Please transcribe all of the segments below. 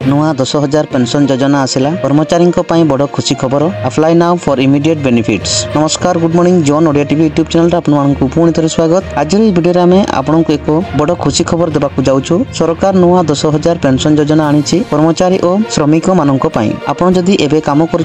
नुआ 10,000 पेंशन योजना आसिला कर्मचारी बड़ खुशी खबर। Apply now for immediate benefits. नमस्कार, गुड मॉर्निंग। जॉन ओडिया टीवी यूट्यूब चैनल आपको पुणी थे स्वागत। आज वीडियो आम आपको एक बड़ खुशी खबर देवाक जाऊँ। सरकार नुआ 10,000 पेंशन योजना आनी कर्मचारी और श्रमिक मानक आपड़ जदि एवं कम कर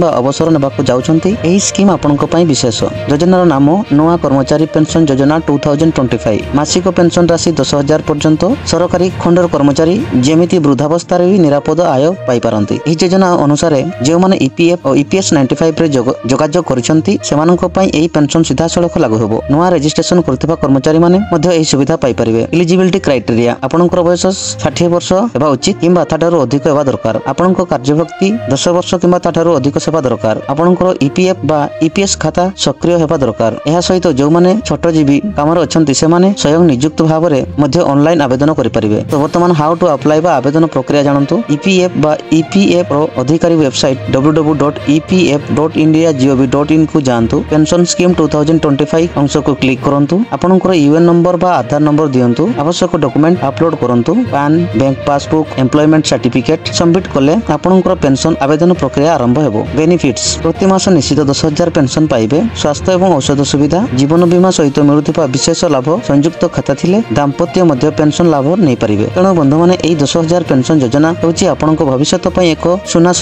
अवसर नेबाक जाऊँगी यही स्कीम आपण विशेष। योजनार नाम नुआ कर्मचारी पेंशन योजना 2025। मासिक पेंशन राशि 10,000 पर्यंत सरकारी खंडर कर्मचारी जमी वृद्धावस्था निरापद आय पाई पारंती। एही योजना अनुसार जो माने ईपीएफ और ईपीएस 95 रे जोगाजोग करिसंती सेमानक पई एही पेंशन सीधा सड़क लागू होबो। नुआ रजिस्ट्रेशन करथिबा कर्मचारी माने मध्य एही सुविधा पाई परिबे। एलिजिबिलिटी क्राइटेरिया आपनकर वयस 60 वर्ष हेबा उचित किंबा ताठारो अधिक हेबा दरकार। आपनकर कार्यभक्ति 10 वर्ष किंबा ताठारो अधिक सेवा दरकार। आपनकर ईपीएफ बा ईपीएस खाता सक्रिय हेबा दरकार। एहा सहित जो माने छोट जीवी कामर अछंती से माने स्वयं नियुक्त भाबरे मध्य ऑनलाइन आवेदन करि परिबे। तो वर्तमान हाउ टू अप्लाई बा आवेदन प्रक्रिया ईपीएफ बा ईपीएफ रो अधिकारी वेबसाइट www.epf.india.gov.in को जानतु। पेंशन स्कीम 2025 अंश को क्लिक करंतु। आपनकर यूएन नंबर बा आधार नंबर दियंतु। आवश्यक डॉक्यूमेंट अपलोड करंतु। Pan, bank passbook, employment certificate submit कले आपनकर पेंशन आवेदन प्रक्रिया आरंभ हेबो। बेनिफिट्स प्रति मास निश्चित 10,000 पेंशन पाइबे। स्वास्थ्य एवं औषध सुविधा, जीवन बीमा सहित मिलुथिबा विशेष लाभ, संयुक्त खाता थिले दाम्पत्य मध्य पेंशन लाभ नै परिबे। तेणु बंधु माने एई 10,000 पेंशन योजना होची आपनको भविष्यत पई एक सुना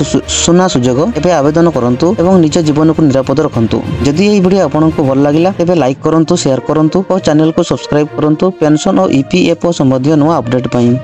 सुजोग। एबे आवेदन करंतु एवं निज जीवन को निरापद रखंतु। जदि एई वीडियो आपनको भल लागिला तेबे लाइक करंतु, शेयर करंतु और चैनल को सब्सक्राइब करंतु पेंशन और ईपीएफओ संबंधी नुआ अपडेट पई।